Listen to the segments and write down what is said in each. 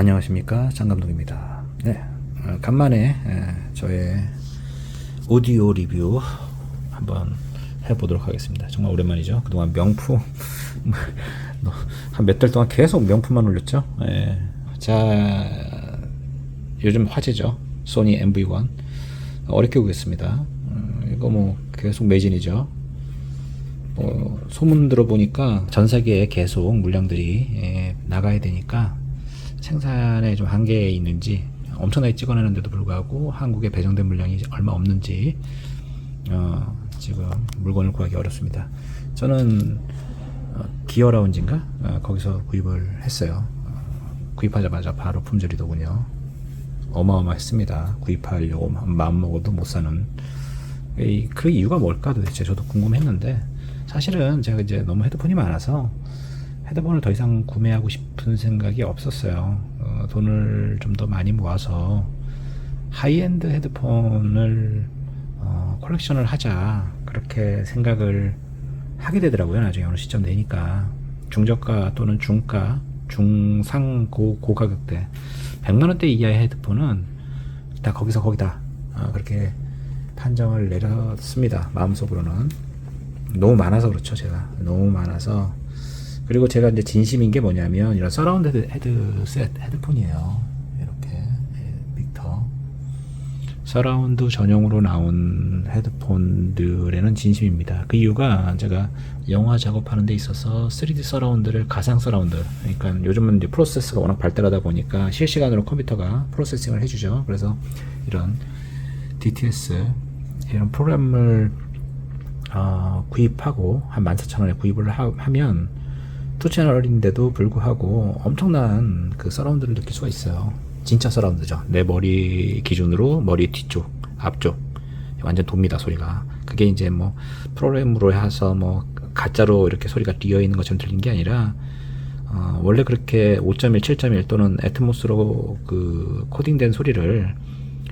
안녕하십니까, 장 감독입니다. 네, 간만에 저의 오디오 리뷰 한번 해보도록 하겠습니다. 정말 오랜만이죠. 그동안 명품 한 몇 달 동안 계속 명품만 올렸죠. 자, 요즘 화제죠. 소니 MV1 어렵게 보겠습니다. 이거 뭐 계속 매진이죠. 소문 들어보니까 전 세계에 계속 물량들이 나가야 되니까 생산에 좀 한계에 있는지 엄청나게 찍어내는데도 불구하고 한국에 배정된 물량이 얼마 없는지 지금 물건을 구하기 어렵습니다. 저는 기어라운지인가 거기서 구입을 했어요. 구입하자마자 바로 품절이더군요. 어마어마했습니다. 구입하려고 마음먹어도 못 사는. 그 이유가 뭘까 도대체 저도 궁금했는데, 사실은 제가 이제 너무 헤드폰이 많아서 헤드폰을 더 이상 구매하고 싶은 생각이 없었어요. 돈을 좀 더 많이 모아서 하이엔드 헤드폰을 컬렉션을 하자, 그렇게 생각을 하게 되더라고요. 나중에 어느 시점 되니까 중저가 또는 중가, 중상 고가격대 100만원대 이하의 헤드폰은 다 거기서 거기다, 그렇게 판정을 내렸습니다. 마음속으로는. 너무 많아서 그렇죠. 제가 너무 많아서. 그리고 제가 이제 진심인 게 뭐냐면 이런 서라운드 헤드셋 헤드폰이에요. 이렇게 빅터 서라운드 전용으로 나온 헤드폰들에는 진심입니다. 그 이유가 제가 영화 작업하는 데 있어서 3D 서라운드를 가상 서라운드, 그러니까 요즘은 이제 프로세스가 워낙 발달하다 보니까 실시간으로 컴퓨터가 프로세싱을 해주죠. 그래서 이런 DTS 이런 프로그램을 구입하고 한 14,000원에 구입을 하면 2채널인데도 불구하고 엄청난 그 서라운드를 느낄 수가 있어요. 진짜 서라운드죠. 내 머리 기준으로 머리 뒤쪽, 앞쪽 완전 돕니다, 소리가. 그게 이제 뭐 프로그램으로 해서 뭐 가짜로 이렇게 소리가 띄어 있는 것처럼 들리는 게 아니라 원래 그렇게 5.1, 7.1 또는 애트모스로 그 코딩된 소리를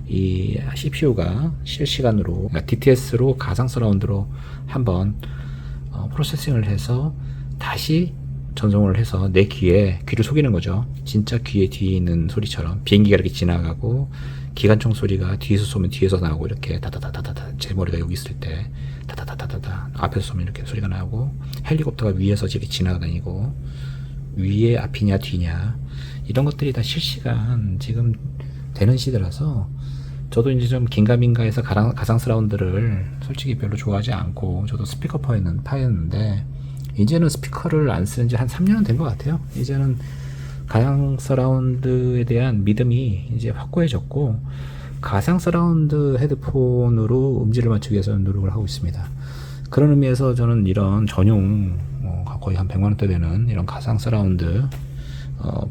이 CPU가 실시간으로, 그러니까 DTS로 가상 서라운드로 한번 프로세싱을 해서 다시 전송을 해서 내 귀를 속이는 거죠. 진짜 귀에 뒤에 있는 소리처럼 비행기가 이렇게 지나가고 기관총 소리가 뒤에서 쏘면 뒤에서 나오고, 이렇게 다다다다다다, 제 머리가 여기 있을 때 다다다다다다, 앞에서 쏘면 이렇게 소리가 나오고, 헬리콥터가 위에서 이렇게 지나다니고 위에 앞이냐 뒤냐 이런 것들이 다 실시간 지금 되는 시대라서, 저도 이제 좀 긴가민가해서 가상 서라운드를 솔직히 별로 좋아하지 않고, 저도 스피커 파였는데 이제는 스피커를 안 쓰는 지 한 3년은 된 것 같아요. 이제는 가상 서라운드에 대한 믿음이 이제 확고해졌고, 가상 서라운드 헤드폰으로 음질을 맞추기 위해서 노력을 하고 있습니다. 그런 의미에서 저는 이런 전용 거의 한 100만원대 되는 이런 가상 서라운드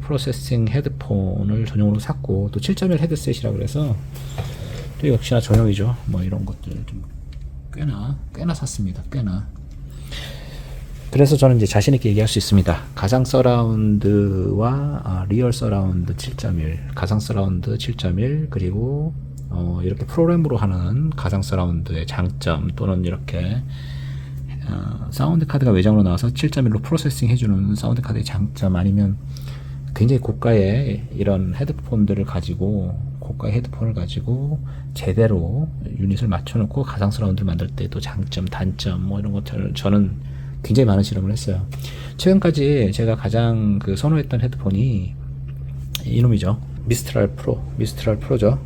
프로세싱 헤드폰을 전용으로 샀고, 또 7.1 헤드셋이라 그래서 또 역시나 전용이죠. 뭐 이런 것들 좀 꽤나 샀습니다. 꽤나. 그래서 저는 이제 자신있게 얘기할 수 있습니다. 가상 서라운드와 리얼 서라운드 7.1, 가상 서라운드 7.1, 그리고 이렇게 프로그램으로 하는 가상 서라운드의 장점, 또는 이렇게 사운드 카드가 외장으로 나와서 7.1로 프로세싱 해주는 사운드 카드의 장점, 아니면 굉장히 고가의 이런 헤드폰들을 가지고, 고가의 헤드폰을 가지고 제대로 유닛을 맞춰놓고 가상 서라운드를 만들 때도 장점, 단점, 뭐 이런 것들을 저는 굉장히 많은 실험을 했어요. 최근까지 제가 가장 선호했던 헤드폰이 이놈이죠. 미스트랄 프로죠.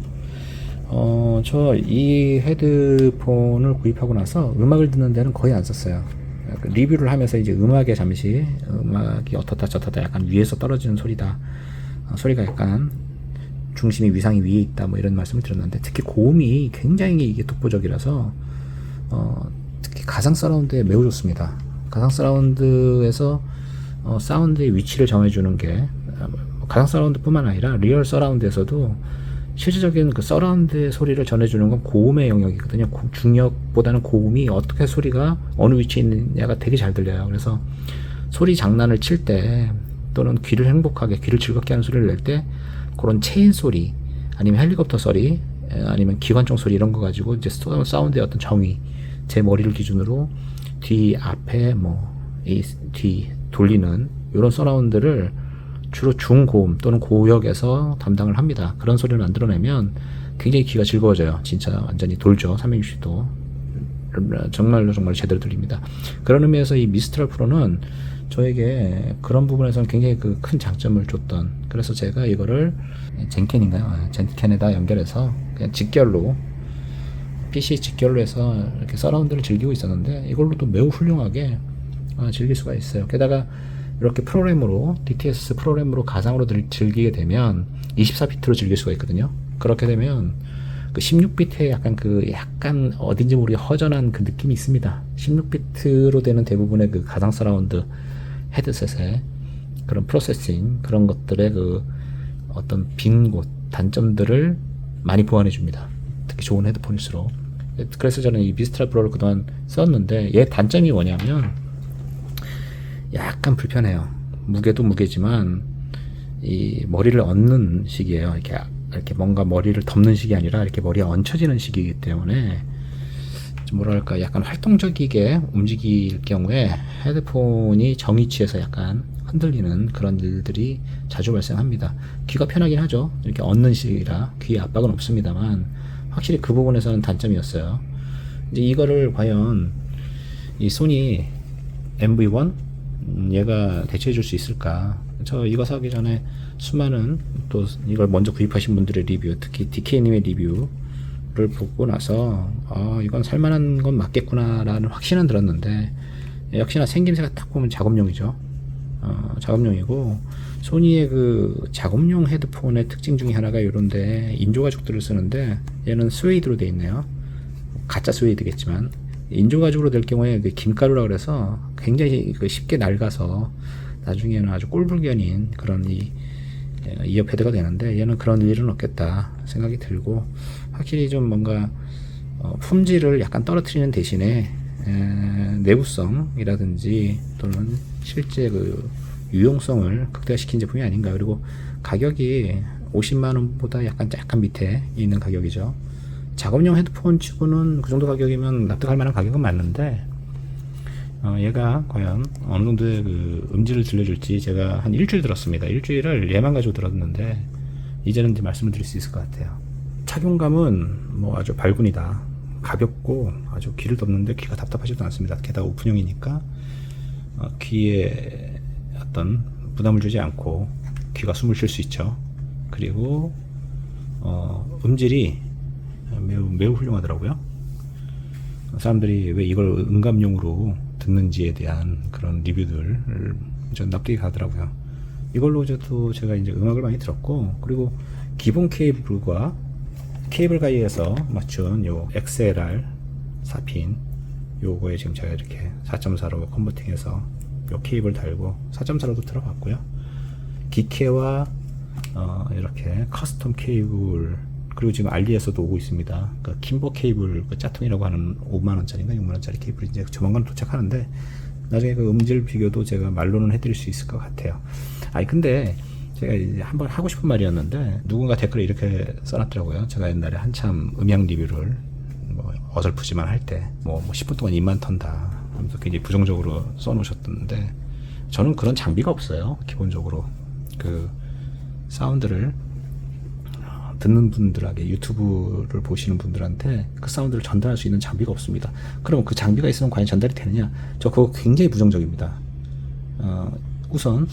저 이 헤드폰을 구입하고 나서 음악을 듣는 데는 거의 안 썼어요. 리뷰를 하면서 이제 음악에 잠시, 음악이 어떻다 저렇다, 약간 위에서 떨어지는 소리다, 소리가 약간 중심이 위상이 위에 있다, 뭐 이런 말씀을 드렸는데, 특히 고음이 굉장히 이게 독보적이라서 특히 가상 서라운드에 매우 좋습니다. 가상 서라운드에서 사운드의 위치를 정해주는 게, 가상 서라운드 뿐만 아니라 리얼 서라운드에서도 실질적인 그 서라운드의 소리를 전해주는 건 고음의 영역이거든요. 중역보다는 고음이 어떻게 소리가 어느 위치에 있느냐가 되게 잘 들려요. 그래서 소리 장난을 칠 때, 또는 귀를 행복하게, 귀를 즐겁게 하는 소리를 낼 때, 그런 체인 소리, 아니면 헬리콥터 소리, 아니면 기관총 소리, 이런 거 가지고 이제 사운드의 어떤 정의, 제 머리를 기준으로 뒤, 앞에, 뭐 이 뒤 돌리는 이런 서라운드를 주로 중고음 또는 고역에서 담당을 합니다. 그런 소리를 만들어내면 굉장히 귀가 즐거워져요. 진짜 완전히 돌죠. 360도. 정말로 제대로 들립니다. 그런 의미에서 이 미스트랄 프로는 저에게 그런 부분에서는 굉장히 그 큰 장점을 줬던, 그래서 제가 이거를 젠켄인가요? 젠켄에다 연결해서 그냥 직결로 PC 직결로 해서 이렇게 서라운드를 즐기고 있었는데, 이걸로도 매우 훌륭하게 즐길 수가 있어요. 게다가 이렇게 프로그램으로 DTS 프로그램으로 가상으로 즐기게 되면 24비트로 즐길 수가 있거든요. 그렇게 되면 그 16비트의 약간 어딘지 모르게 허전한 그 느낌이 있습니다. 16비트로 되는 대부분의 그 가상 서라운드 헤드셋의 그런 프로세싱, 그런 것들의 그 어떤 빈 곳, 단점들을 많이 보완해 줍니다. 특히 좋은 헤드폰일수록. 그래서 저는 이 미스트랄 프로를 그동안 썼는데, 얘 단점이 뭐냐면 약간 불편해요. 무게도 무게지만 이 머리를 얹는 식이에요. 이렇게 뭔가 머리를 덮는 식이 아니라 이렇게 머리에 얹혀지는 식이기 때문에 좀 뭐랄까 약간 활동적이게 움직일 경우에 헤드폰이 정위치에서 약간 흔들리는 그런 일들이 자주 발생합니다. 귀가 편하긴 하죠. 이렇게 얹는 식이라 귀에 압박은 없습니다만 확실히 그 부분에서는 단점이었어요. 이제 이거를 과연 이 소니 MV1 얘가 대체해 줄 수 있을까? 저 이거 사기 전에 수많은 또 이걸 먼저 구입하신 분들의 리뷰, 특히 DK님의 리뷰를 보고 나서 이건 살만한 건 맞겠구나 라는 확신은 들었는데, 역시나 생김새가 딱 보면 작업용이죠. 작업용이고, 소니의 그 작업용 헤드폰의 특징 중에 하나가 이런데, 인조 가죽들을 쓰는데 얘는 스웨이드로 되어 있네요. 가짜 스웨이드겠지만 인조 가죽으로 될 경우에 그 김가루라 그래서 굉장히 쉽게 낡아서 나중에는 아주 꼴불견인 그런 이어패드가 되는데, 얘는 그런 일은 없겠다 생각이 들고, 확실히 좀 뭔가 품질을 약간 떨어뜨리는 대신에 내구성이라든지 또는 실제 그 유용성을 극대화시킨 제품이 아닌가. 그리고 가격이 50만원보다 약간 밑에 있는 가격이죠. 작업용 헤드폰 치고는 그 정도 가격이면 납득할 만한 가격은 맞는데, 얘가 과연 어느 정도의 그 음질을 들려줄지 제가 한 일주일 들었습니다. 일주일을 얘만 가지고 들었는데 이제는 이제 말씀을 드릴 수 있을 것 같아요. 착용감은 뭐 아주 발군이다. 가볍고 아주 귀를 덮는데 귀가 답답하지도 않습니다. 게다가 오픈형이니까 귀에 어떤 부담을 주지 않고 귀가 숨을 쉴 수 있죠. 그리고 음질이 매우 훌륭하더라고요. 사람들이 왜 이걸 음감용으로 듣는지에 대한 그런 리뷰들을 좀 납득이 가더라고요. 이걸로 저도 제가 이제 음악을 많이 들었고, 그리고 기본 케이블과 케이블 가이에서 맞춘 요 XLR 4핀 요거에 지금 제가 이렇게 4.4로 컨버팅해서 요 케이블 달고 4.4로도 들어봤고요. 기케와 이렇게 커스텀 케이블, 그리고 지금 알리에서도 오고 있습니다. 그 kimbo 케이블, 그 짜통이라고 하는 5만원짜리인가 6만원짜리 케이블이 이제 조만간 도착하는데, 나중에 그 음질 비교도 제가 말로는 해드릴 수 있을 것 같아요. 근데 제가 이제 한번 하고 싶은 말이었는데, 누군가 댓글에 이렇게 써놨더라고요. 제가 옛날에 한참 음향 리뷰를 뭐 어설프지만 할 때 뭐 10분 동안 입만 턴다 하면서 굉장히 부정적으로 써놓으셨던데, 저는 그런 장비가 없어요. 기본적으로 그 사운드를 듣는 분들에게, 유튜브를 보시는 분들한테 그 사운드를 전달할 수 있는 장비가 없습니다. 그럼 그 장비가 있으면 과연 전달이 되느냐? 저 그거 굉장히 부정적입니다. 우선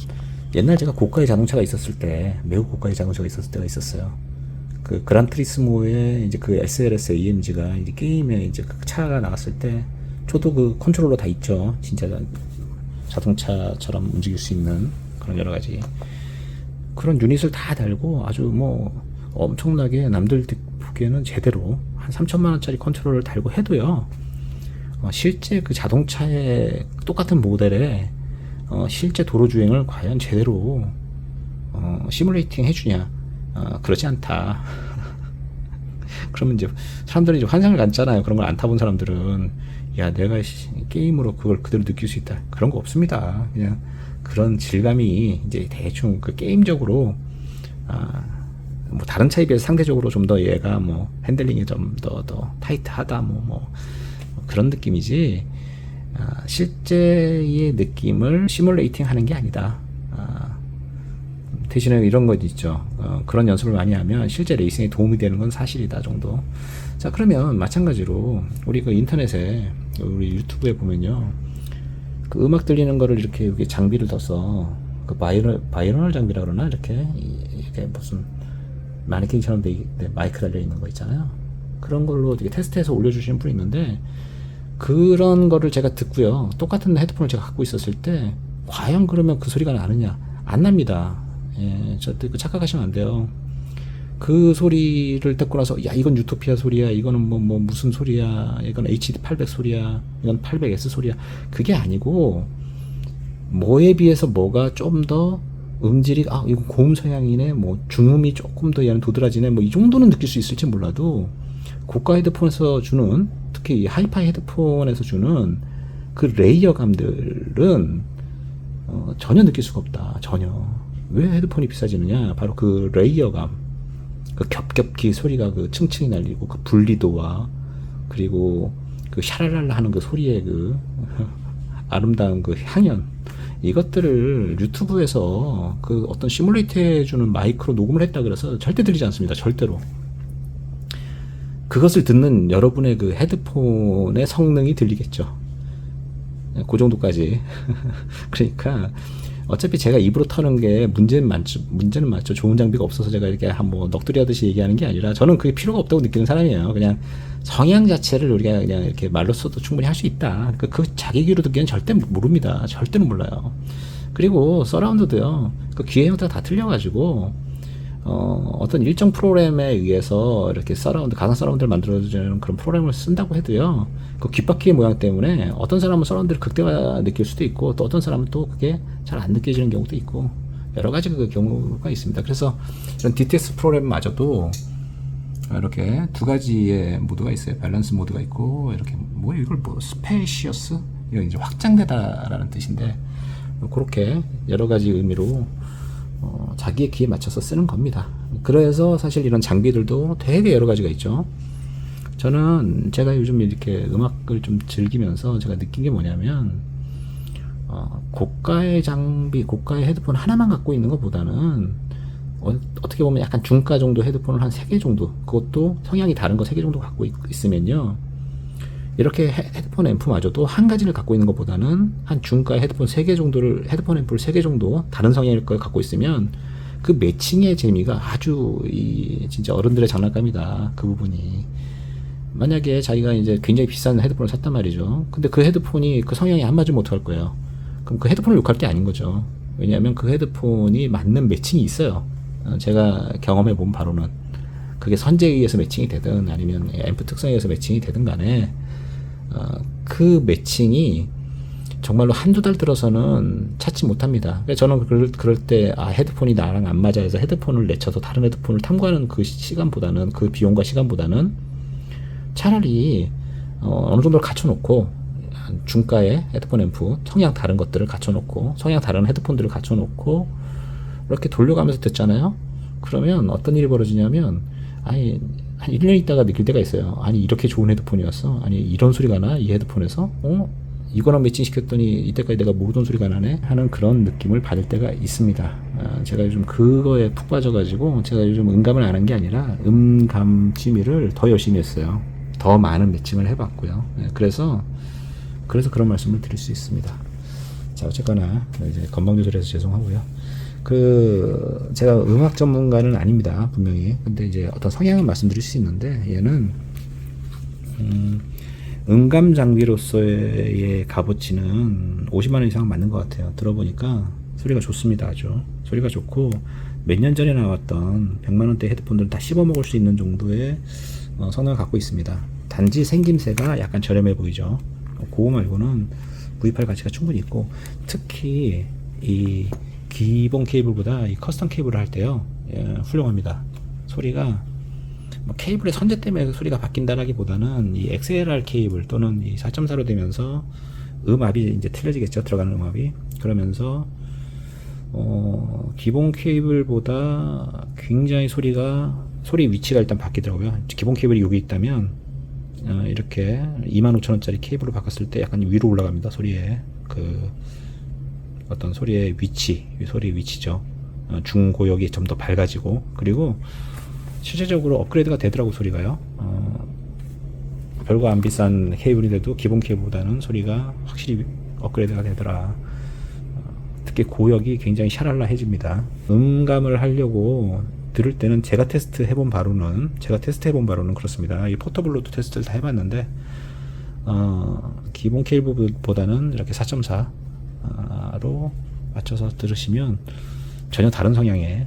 옛날 제가 고가의 자동차가 있었을 때, 매우 고가의 자동차가 있었을 때가 있었어요. 그 그란트리스모의 이제 그 SLS AMG가 이제 게임에 이제 그 차가 나왔을 때, 저도 그 컨트롤러 다 있죠. 진짜 자동차처럼 움직일 수 있는 그런 여러 가지 그런 유닛을 다 달고 아주 뭐 엄청나게 남들 보기에는 제대로 한 3천만원짜리 컨트롤을 달고 해도요, 실제 그 자동차의 똑같은 모델의 실제 도로 주행을 과연 제대로 시뮬레이팅 해주냐? 그렇지 않다. 그러면 이제 사람들이 이제 환상을 갖잖아요. 그런 걸 안 타본 사람들은, 야, 내가 게임으로 그걸 그대로 느낄 수 있다, 그런 거 없습니다. 그냥 그런 질감이 이제 대충 그 게임적으로 뭐 다른 차에 비해서 상대적으로 좀 더 얘가 뭐 핸들링이 좀 더 타이트하다 뭐 그런 느낌이지, 실제의 느낌을 시뮬레이팅 하는 게 아니다. 대신에 이런 것 있죠. 그런 연습을 많이 하면 실제 레이싱에 도움이 되는 건 사실이다 정도. 자, 그러면 마찬가지로 우리 그 인터넷에 우리 유튜브에 보면요, 그 음악 들리는 거를 이렇게 여기 장비를 둬서 그 바이너럴 장비라 그러나 이렇게 무슨 마네킹처럼 돼 마이크 달려 있는 거 있잖아요. 그런 걸로 되게 테스트해서 올려주시는 분이 있는데, 그런 거를 제가 듣고요, 똑같은 헤드폰을 제가 갖고 있었을 때 과연 그러면 그 소리가 나느냐? 안 납니다. 예, 절대 착각하시면 안 돼요. 그 소리를 듣고 나서 야, 이건 유토피아 소리야, 이거는 뭐 무슨 소리야, 이건 HD800 소리야, 이건 800S 소리야, 그게 아니고 뭐에 비해서 뭐가 좀 더 음질이, 아 이거 고음 서양이네, 뭐 중음이 조금 더 얘는 도드라지네, 뭐 이 정도는 느낄 수 있을지 몰라도 고가 헤드폰에서 주는, 특히 이 하이파이 헤드폰에서 주는 그 레이어감들은 전혀 느낄 수가 없다. 전혀. 왜 헤드폰이 비싸지느냐? 바로 그 레이어감, 그 겹겹기 소리가 그 층층이 날리고 그 분리도와, 그리고 그 샤랄랄라 하는 그 소리의 그 아름다운 그 향연, 이것들을 유튜브에서 그 어떤 시뮬레이트 해주는 마이크로 녹음을 했다 그래서 절대 들리지 않습니다. 절대로. 그것을 듣는 여러분의 그 헤드폰의 성능이 들리겠죠. 그 정도까지. 그러니까 어차피 제가 입으로 터는 게 문제는 맞죠. 좋은 장비가 없어서 제가 이렇게 뭐 넋두리 하듯이 얘기하는 게 아니라, 저는 그게 필요가 없다고 느끼는 사람이에요. 그냥 성향 자체를 우리가 그냥 이렇게 말로 써도 충분히 할 수 있다. 그 자기 귀로 듣기엔 절대 모릅니다. 절대로 몰라요. 그리고 서라운드도요, 그 귀의 형태가 다 틀려가지고 어떤 일정 프로그램에 의해서 이렇게 가상 서라운드를 만들어주는 그런 프로그램을 쓴다고 해도요, 그 귓바퀴의 모양 때문에 어떤 사람은 서라운드를 극대화 느낄 수도 있고, 또 어떤 사람은 또 그게 잘 안 느껴지는 경우도 있고, 여러 가지 그 경우가 있습니다. 그래서 이런 DTS 프로그램마저도 이렇게 두 가지의 모드가 있어요. 밸런스 모드가 있고, 이렇게 이걸 스페이시어스, 이거 이제 확장되다라는 뜻인데, 그렇게 여러 가지 의미로 자기의 귀에 맞춰서 쓰는 겁니다. 그래서 사실 이런 장비들도 되게 여러 가지가 있죠. 제가 요즘 이렇게 음악을 좀 즐기면서 제가 느낀 게 뭐냐면, 고가의 장비, 고가의 헤드폰 하나만 갖고 있는 것보다는 어떻게 보면 약간 중가 정도 헤드폰을 한 3개 정도, 그것도 성향이 다른 거 3개 정도 갖고 있으면요, 이렇게 헤드폰 앰프마저도 한 가지를 갖고 있는 것보다는 한 중가의 헤드폰 앰프를 3개 정도 다른 성향일 걸 갖고 있으면 그 매칭의 재미가 아주 진짜 어른들의 장난감이다. 그 부분이. 만약에 자기가 이제 굉장히 비싼 헤드폰을 샀단 말이죠. 근데 그 헤드폰이 그 성향이 안 맞으면 어떡할 거예요? 그럼 그 헤드폰을 욕할 게 아닌 거죠. 왜냐하면 그 헤드폰이 맞는 매칭이 있어요. 제가 경험해 본 바로는, 그게 선재에 의해서 매칭이 되든 아니면 앰프 특성에 의해서 매칭이 되든 간에 그 매칭이 정말로 한두 달 들어서는 찾지 못합니다. 그래서 저는 그럴 때 헤드폰이 나랑 안 맞아 해서 헤드폰을 내쳐서 다른 헤드폰을 탐구하는 그 시간보다는, 그 비용과 시간보다는 차라리 어느 정도를 갖춰놓고, 중가의 헤드폰 앰프 성향 다른 것들을 갖춰놓고, 성향 다른 헤드폰들을 갖춰놓고 이렇게 돌려가면서 듣잖아요. 그러면 어떤 일이 벌어지냐면, 한 1년 있다가 느낄 때가 있어요. 아니 이렇게 좋은 헤드폰이었어? 아니 이런 소리가 나? 이 헤드폰에서? 이거랑 매칭시켰더니 이때까지 내가 모르던 소리가 나네? 하는 그런 느낌을 받을 때가 있습니다. 제가 요즘 그거에 푹 빠져가지고, 제가 요즘 음감을 안 한 게 아니라 음감 취미를 더 열심히 했어요. 더 많은 매칭을 해봤고요. 그래서 그런 말씀을 드릴 수 있습니다. 자, 어쨌거나 이제 건방조절해서 죄송하고요. 제가 음악 전문가는 아닙니다, 분명히. 근데 이제 어떤 성향을 말씀드릴 수 있는데, 얘는 음감 장비로서의 값어치는 50만원 이상 맞는 것 같아요. 들어보니까 소리가 좋습니다. 아주 소리가 좋고, 몇 년 전에 나왔던 100만원대 헤드폰들은 다 씹어먹을 수 있는 정도의 성능을 갖고 있습니다. 단지 생김새가 약간 저렴해 보이죠. 그거 말고는 구입할 가치가 충분히 있고, 특히 이 기본 케이블보다 이 커스텀 케이블을 할 때요, 훌륭합니다. 소리가 케이블의 선재 때문에 소리가 바뀐다라기보다는 이 XLR 케이블 또는 이 4.4로 되면서 음압이 이제 틀려지겠죠. 들어가는 음압이. 그러면서 기본 케이블보다 굉장히 소리 위치가 일단 바뀌더라고요. 기본 케이블이 여기 있다면 이렇게 25,000원짜리 케이블로 바꿨을 때 약간 위로 올라갑니다. 소리의 어떤 소리의 위치, 소리 위치죠. 중고역이 좀 더 밝아지고, 그리고 실질적으로 업그레이드가 되더라고 소리가요. 별거 안 비싼 케이블인데도 기본 케이블보다는 소리가 확실히 업그레이드가 되더라. 특히 고역이 굉장히 샤랄라해집니다. 음감을 하려고 들을 때는 제가 테스트 해본 바로는 그렇습니다. 이 포터블로도 테스트를 다 해봤는데 기본 케이블보다는 이렇게 4.4로 맞춰서 들으시면 전혀 다른 성향의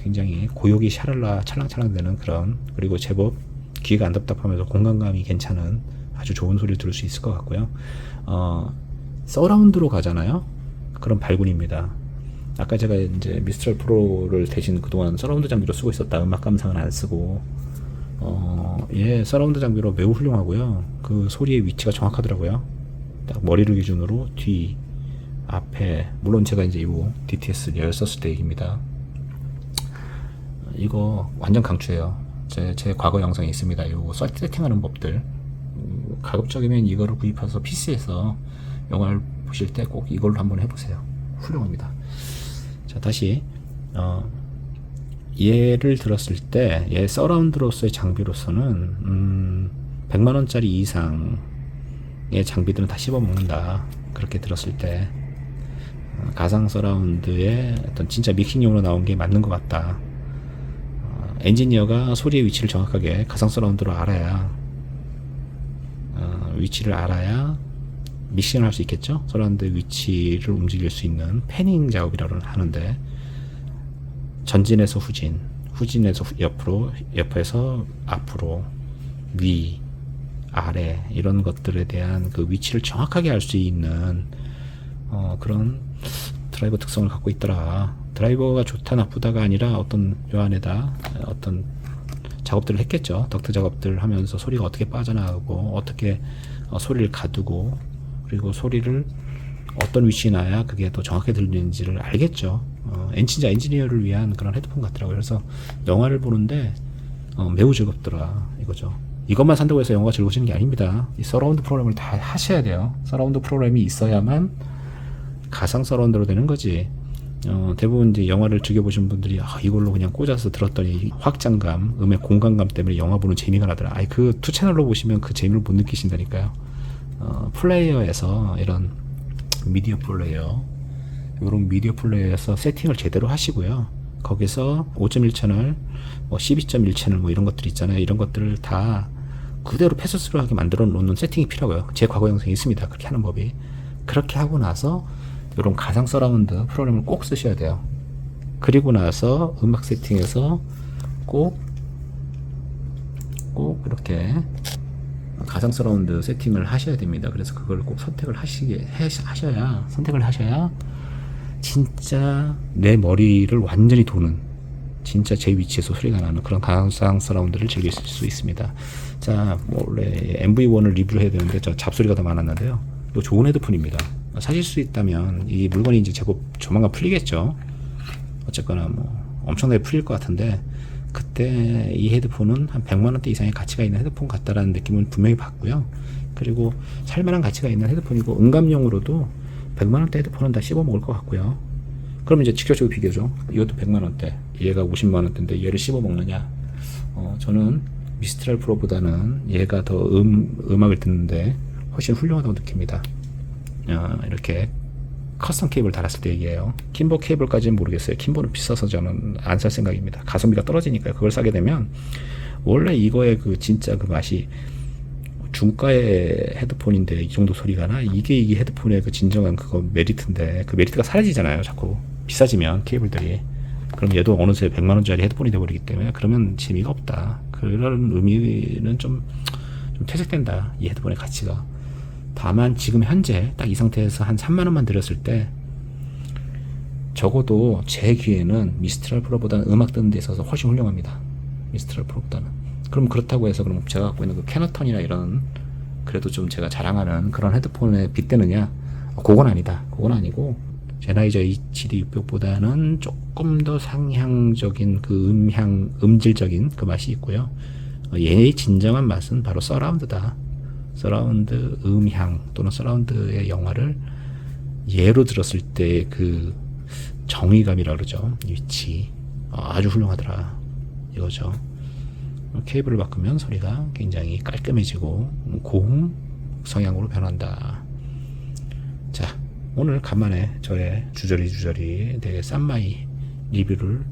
굉장히 고역이 샤랄라 찰랑찰랑 되는 그런, 그리고 제법 귀가 안 답답하면서 공간감이 괜찮은 아주 좋은 소리를 들을 수 있을 것 같고요. 서라운드로 가잖아요. 그런 발군입니다. 아까 제가 이제 미스트럴 프로를 대신 그동안 서라운드 장비로 쓰고 있었다. 음악 감상은 안 쓰고, 서라운드 장비로 매우 훌륭하고요. 그 소리의 위치가 정확하더라고요. 딱 머리를 기준으로 뒤, 앞에, 물론 제가 이제 이거 DTS 열 썼을 때 얘기입니다. 이거 완전 강추해요. 제 과거 영상에 있습니다. 이거 세팅하는 법들. 가급적이면 이거를 구입해서 PC에서 영화를 보실 때 꼭 이걸로 한번 해보세요. 훌륭합니다. 자, 다시 얘를 들었을 때, 얘 서라운드로서의 장비로서는 100만원짜리 이상의 장비들은 다 씹어먹는다. 그렇게 들었을 때 가상 서라운드의 어떤 진짜 믹싱용으로 나온 게 맞는 것 같다. 엔지니어가 소리의 위치를 정확하게 가상 서라운드로 알아야 위치를 알아야 믹싱을 할 수 있겠죠. 서라운드 위치를 움직일 수 있는 패닝 작업이라고 하는데, 전진에서 후진, 후진에서 옆으로, 옆에서 앞으로, 위, 아래, 이런 것들에 대한 그 위치를 정확하게 알 수 있는 그런 드라이버 특성을 갖고 있더라. 드라이버가 좋다 나쁘다가 아니라 어떤 요 안에다 어떤 작업들을 했겠죠. 덕트 작업들을 하면서 소리가 어떻게 빠져나가고, 어떻게 소리를 가두고, 그리고 소리를 어떤 위치에 놔야 그게 더 정확하게 들리는지를 알겠죠. 진짜 엔지니어를 위한 그런 헤드폰 같더라고요. 그래서 영화를 보는데 매우 즐겁더라 이거죠. 이것만 산다고 해서 영화가 즐거워지는 게 아닙니다. 이 서라운드 프로그램을 다 하셔야 돼요. 서라운드 프로그램이 있어야만 가상 서라운드로 되는 거지. 대부분 이제 영화를 즐겨보신 분들이 이걸로 그냥 꽂아서 들었더니 확장감, 음의 공간감 때문에 영화 보는 재미가 나더라. 그 투 채널로 보시면 그 재미를 못 느끼신다니까요. 플레이어에서 이런 미디어 플레이어, 이런 미디어 플레이어에서 세팅을 제대로 하시고요. 거기서 5.1 채널, 12.1 채널 이런 것들 있잖아요. 이런 것들을 다 그대로 패스스루하게 만들어 놓는 세팅이 필요하고요. 제 과거 영상에 있습니다. 그렇게 하는 법이. 그렇게 하고 나서 이런 가상 서라운드 프로그램을 꼭 쓰셔야 돼요. 그리고 나서 음악 세팅에서 꼭 이렇게 가상 서라운드 세팅을 하셔야 됩니다. 그래서 그걸 꼭 선택을 하셔야 진짜 내 머리를 완전히 도는, 진짜 제 위치에서 소리가 나는 그런 가상 서라운드를 즐길 수 있습니다. 자, 원래 MV1을 리뷰해야 되는데 저 잡소리가 더 많았는데요. 이거 좋은 헤드폰입니다. 사실 수 있다면 이 물건이 이제 제법 조만간 풀리겠죠. 어쨌거나 엄청나게 풀릴 것 같은데, 그때 이 헤드폰은 한 100만원대 이상의 가치가 있는 헤드폰 같다라는 느낌은 분명히 받고요. 그리고 살만한 가치가 있는 헤드폰이고, 음감용으로도 100만원대 헤드폰은 다 씹어먹을 것 같고요. 그럼 이제 직접적으로 비교죠. 이것도 100만원대, 얘가 50만원대인데 얘를 씹어먹느냐. 저는 미스트랄 프로보다는 얘가 더 음악을 듣는데 훨씬 훌륭하다고 느낍니다. 이렇게 커스텀 케이블 달았을 때 얘기해요. 킴보 케이블까지는 모르겠어요. 킴보는 비싸서 저는 안 살 생각입니다. 가성비가 떨어지니까. 그걸 사게 되면 원래 이거의 그 진짜 그 맛이, 중가의 헤드폰인데 이 정도 소리가 나? 이게 헤드폰의 그 진정한 그거 메리트인데, 그 메리트가 사라지잖아요. 자꾸 비싸지면 케이블들이. 그럼 얘도 어느새 100만원짜리 헤드폰이 돼버리기 때문에 그러면 재미가 없다. 그런 의미는 좀 퇴색된다. 이 헤드폰의 가치가. 다만 지금 현재 딱 이 상태에서 한 3만원만 들였을 때 적어도 제 귀에는 미스트랄 프로보다는 음악 듣는 데 있어서 훨씬 훌륭합니다. 미스트랄 프로보다는. 그럼 그렇다고 해서 그럼 제가 갖고 있는 그 캐너턴이나 이런, 그래도 좀 제가 자랑하는 그런 헤드폰에 빗대느냐? 그건 아니다. 그건 아니고 제나이저 HD600보다는 조금 더 상향적인 그 음질적인 그 맛이 있고요. 얘의 진정한 맛은 바로 서라운드다. 서라운드 음향 또는 서라운드의 영화를 예로 들었을 때 그 정의감이라 그러죠. 위치 아주 훌륭하더라 이거죠. 케이블을 바꾸면 소리가 굉장히 깔끔해지고 고음 성향으로 변한다. 자, 오늘 간만에 저의 주저리 되게 싼 마이 리뷰를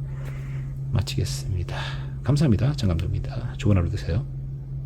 마치겠습니다. 감사합니다. 정감독입니다. 좋은 하루 되세요.